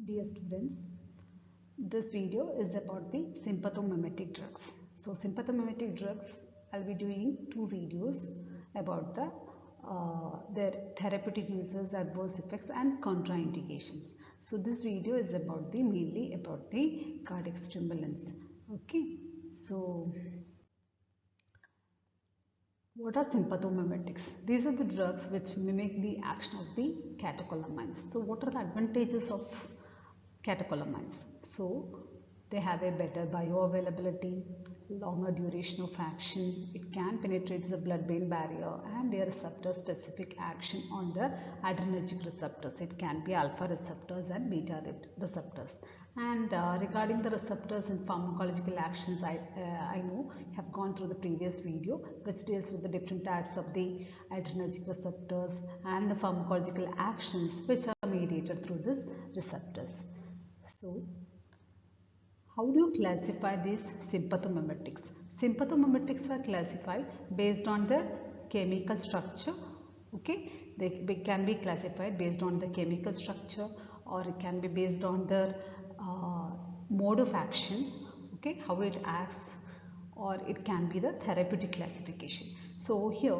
Dear students, this video is about the sympathomimetic drugs. So sympathomimetic drugs, I'll be doing two videos about their therapeutic uses, adverse effects and contraindications. So this video is about mainly about the cardiac stimulants. Okay, so what are sympathomimetics? These are the drugs which mimic the action of the catecholamines. So what are the advantages of catecholamines? So they have a better bioavailability, longer duration of action, it can penetrate the blood-brain barrier and their receptor-specific action on the adrenergic receptors. It can be alpha receptors and beta receptors. And regarding the receptors and pharmacological actions, I know you have gone through the previous video which deals with the different types of the adrenergic receptors and the pharmacological actions which are mediated through these receptors. So, how do you classify these sympathomimetics? Sympathomimetics are classified based on the chemical structure. Okay, they can be classified based on the chemical structure, or it can be based on the mode of action. Okay, how it acts, or it can be the therapeutic classification. So here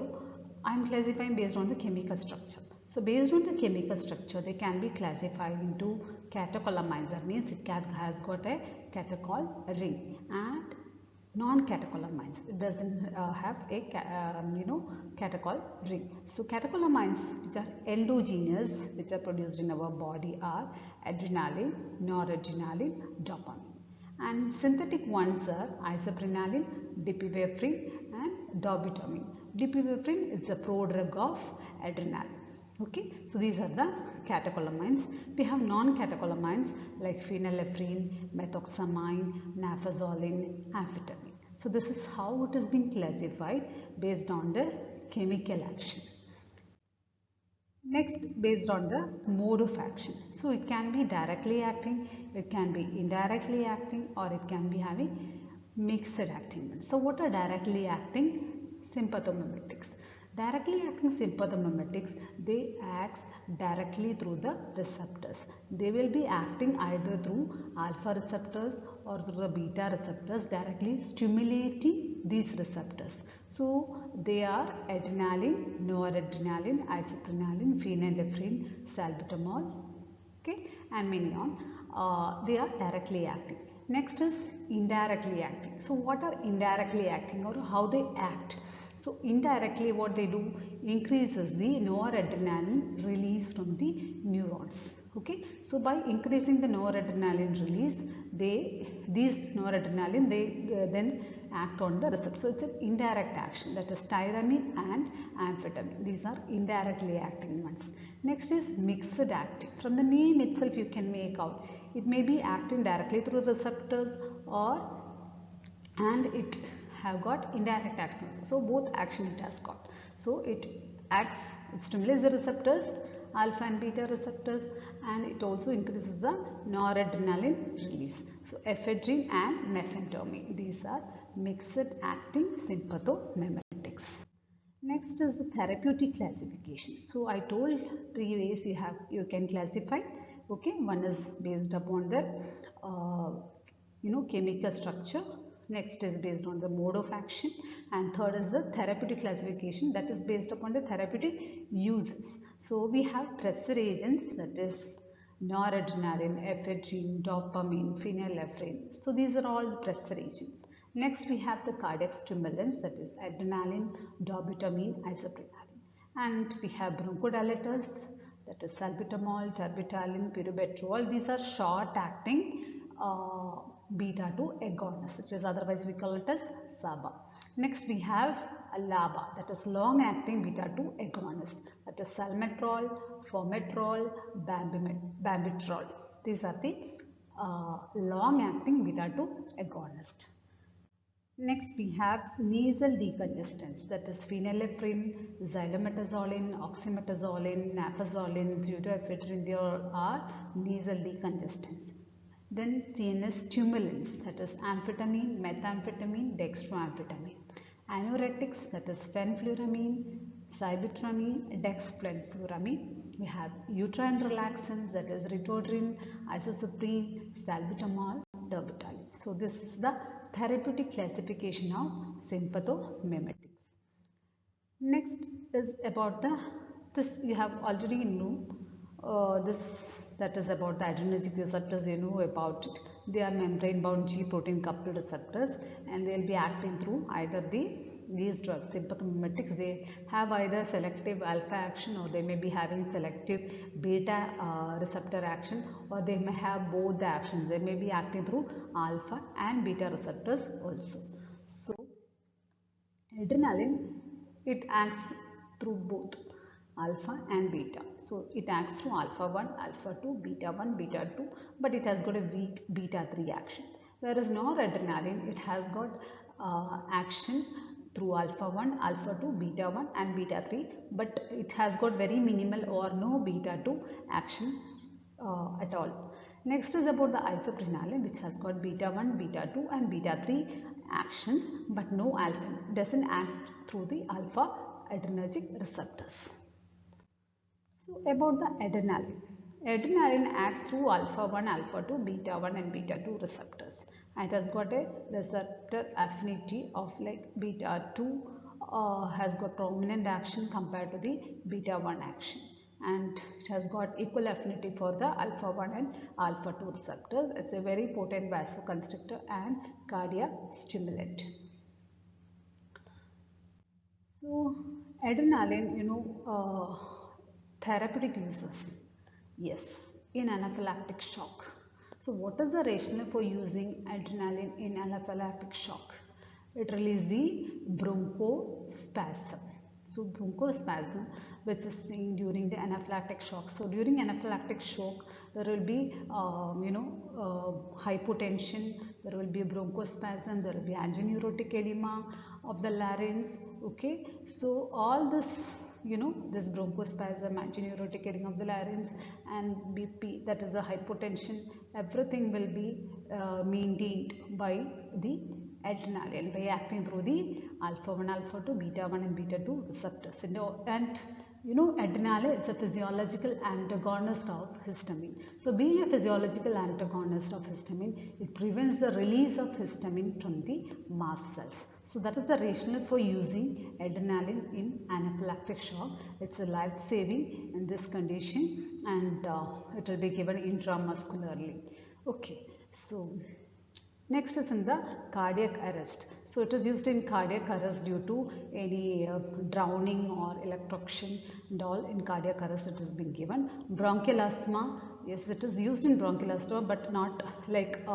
I am classifying based on the chemical structure. So based on the chemical structure, they can be classified into catecholamines. That means it has got a catechol ring, and non-catecholamines. It doesn't have a catechol ring. So catecholamines which are endogenous, which are produced in our body, are adrenaline, noradrenaline, dopamine. And synthetic ones are isoprenaline, dipivefrin and dobutamine. Dipivefrin is a prodrug of adrenaline. Okay, so these are the catecholamines. We have non-catecholamines like phenylephrine, methoxamine, nafazolin, amphetamine. So this is how it has been classified based on the chemical action. Next, based on the mode of action. So it can be directly acting, it can be indirectly acting, or it can be having mixed acting. So what are directly acting sympathomimetics? Directly acting sympathomimetics, they act directly through the receptors. They will be acting either through alpha receptors or through the beta receptors, directly stimulating these receptors. So they are adrenaline, noradrenaline, isoprenaline, phenylephrine, salbutamol, okay, and many on. They are directly acting. Next is indirectly acting. So what are indirectly acting, or how they act? So indirectly what they do, increases the noradrenaline release from the neurons. Okay, so by increasing the noradrenaline release, these noradrenaline then act on the receptor. So it's an indirect action, that is tyramine and amphetamine. These are indirectly acting ones. Next is mixed acting. From the name itself you can make out, it may be acting directly through receptors, and it have got indirect action. So both action it has got. So it acts, it stimulates the receptors, alpha and beta receptors, and it also increases the noradrenaline release. So ephedrine and methamphetamine, these are mixed acting sympathomimetics. Next is the therapeutic classification. So I told three ways you can classify. Okay, one is based upon the chemical structure. Next is based on the mode of action, and third is the therapeutic classification, that is based upon the therapeutic uses. So we have pressure agents, that is noradrenaline, ephedrine, dopamine, phenylephrine. So these are all the pressure agents. Next we have the cardiac stimulants, that is adrenaline, dobutamine, isoprenaline. And we have bronchodilators, that is salbutamol, terbutaline, pyribetrol. These are short acting beta 2 agonists, which is otherwise we call it as SABA. Next we have a LABA, that is long acting beta 2 agonist, that is salmeterol, formoterol, bambitrol. These are the long acting beta 2 agonist. Next we have nasal decongestants, that is phenylephrine, xylometazoline, oxymetazoline, nafazolin, pseudoephedrine. They all are nasal decongestants. Then CNS stimulants, that is amphetamine, methamphetamine, dextroamphetamine. Anoretics, that is fenfluramine, sibutramine, dexfenfluramine. we have uterine relaxants, that is ritodrine, isosuprine, salbutamol, dobutamine. So this is the therapeutic classification of sympathomimetics. Next is about this you have already know this, that is about the adrenergic receptors. You know about it. They are membrane bound G protein coupled receptors, and they will be acting through either these drugs, sympathomimetics. They have either selective alpha action, or they may be having selective beta receptor action, or they may have both the actions. They may be acting through alpha and beta receptors also. So adrenaline, it acts through both alpha and beta. So it acts through alpha 1, alpha 2, beta 1, beta 2, but it has got a weak beta 3 action. Whereas noradrenaline, it has got action through alpha 1, alpha 2, beta 1 and beta 3, but it has got very minimal or no beta 2 action at all. Next is about the isoprenaline, which has got beta 1, beta 2 and beta 3 actions, but no alpha, doesn't act through the alpha adrenergic receptors. So about the adrenaline. Adrenaline acts through alpha 1, alpha 2, beta 1 and beta 2 receptors. It has got a receptor affinity of like beta 2 has got prominent action compared to the beta 1 action, and it has got equal affinity for the alpha 1 and alpha 2 receptors. It's a very potent vasoconstrictor and cardiac stimulant. So adrenaline, therapeutic uses. Yes, in anaphylactic shock. So what is the rationale for using adrenaline in anaphylactic shock? It releases the bronchospasm. So bronchospasm, which is seen during the anaphylactic shock. So during anaphylactic shock, there will be hypotension, there will be bronchospasm, there will be angineurotic edema of the larynx. Okay, so all this, this bronchospasm, angineurotic edema of the larynx and BP, that is a hypotension, everything will be maintained by the adrenaline by acting through the alpha 1, alpha 2, beta 1 and beta 2 receptors. And adrenaline is a physiological antagonist of histamine. So being a physiological antagonist of histamine, it prevents the release of histamine from the mast cells. So that is the rationale for using adrenaline in anaphylactic shock. It's a life-saving in this condition, and it will be given intramuscularly. Okay, so next is in the cardiac arrest. So it is used in cardiac arrest due to any drowning or electrocution and all. In cardiac arrest it has been given. Bronchial asthma, yes, it is used in bronchial asthma, but not like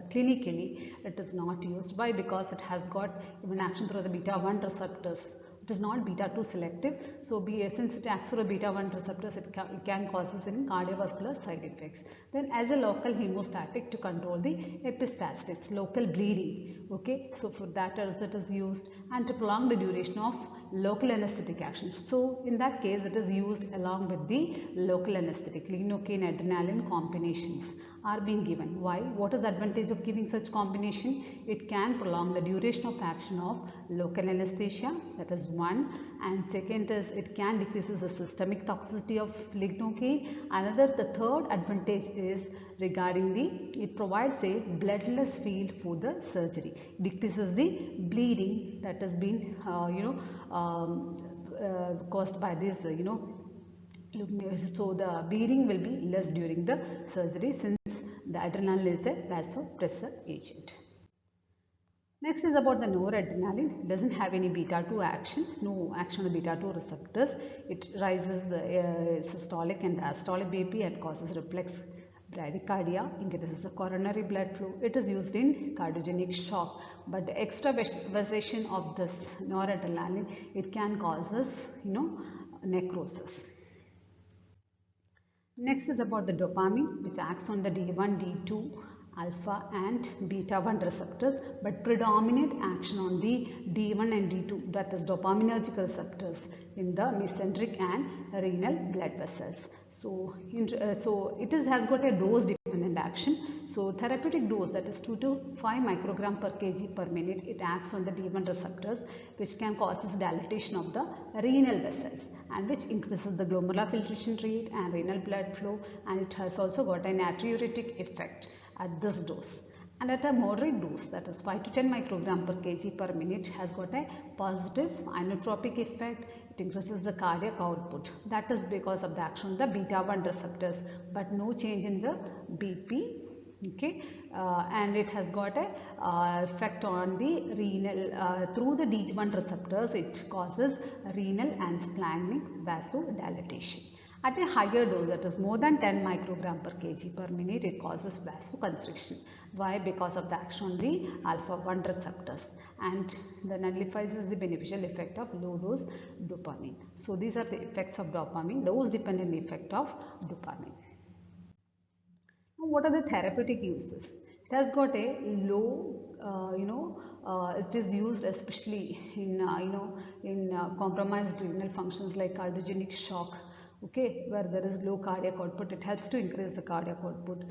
clinically it is not used. Why? Because it has got even action through the beta 1 receptors. It is not beta 2 selective. So since it acts through beta 1 receptors, it can cause any cardiovascular side effects. Then as a local hemostatic to control the epistaxis, local bleeding. Okay, so for that also it is used, and to prolong the duration of local anesthetic action. So in that case it is used along with the local anesthetic. Lidocaine adrenaline combinations are being given. Why? What is the advantage of giving such combination? It can prolong the duration of action of local anesthesia, that is one, and second is it can decreases the systemic toxicity of lidocaine. The third advantage is regarding it provides a bloodless field for the surgery, decreases the bleeding that has been caused by this so the bleeding will be less during the surgery, since the adrenaline is a vasopressor agent. Next is about the noradrenaline. It doesn't have any beta 2 action, no action on the beta 2 receptors. It rises systolic and diastolic BP and causes reflex bradycardia, increases the coronary blood flow. It is used in cardiogenic shock, but the extravasation of this noradrenaline, it can cause necrosis. Next is about the dopamine, which acts on the D1, D2, alpha and beta 1 receptors, but predominant action on the D1 and D2, that is dopaminergic receptors in the mesenteric and renal blood vessels. So it has got a dose dependent action. So therapeutic dose, that is 2 to 5 microgram per kg per minute, it acts on the D1 receptors, which can cause dilatation of the renal vessels, and which increases the glomerular filtration rate and renal blood flow, and it has also got an natriuretic effect at this dose. And at a moderate dose, that is 5 to 10 microgram per kg per minute, has got a positive inotropic effect. It increases the cardiac output. That is because of the action of the beta 1 receptors, but no change in the BP. Okay, and it has got a effect on the renal through the D1 receptors. It causes renal and splenic vasodilatation. At a higher dose, that is more than 10 microgram per kg per minute, it causes vasoconstriction. Why? Because of the action on the alpha 1 receptors, and the nullifies the beneficial effect of low dose dopamine. So these are the effects of dopamine, dose dependent effect of dopamine. Now, what are the therapeutic uses? It has got a low, it is used especially in, compromised renal functions like cardiogenic shock. Okay, where there is low cardiac output, it helps to increase the cardiac output.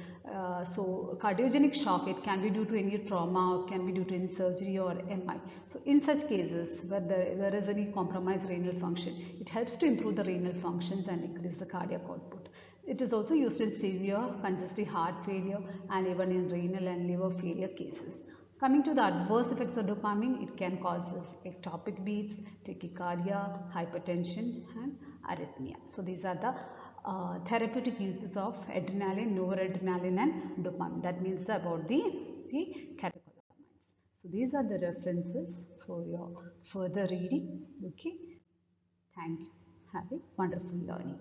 So cardiogenic shock, it can be due to any trauma, or can be due to any surgery or MI. So in such cases where there is any compromised renal function, it helps to improve the renal functions and increase the cardiac output. It is also used in severe congestive heart failure and even in renal and liver failure cases. Coming to the adverse effects of dopamine, it can cause ectopic beats, tachycardia, hypertension and arrhythmia. So these are the therapeutic uses of adrenaline, noradrenaline and dopamine. That means about the catecholamines. So these are the references for your further reading. Okay. Thank you. Have a wonderful learning.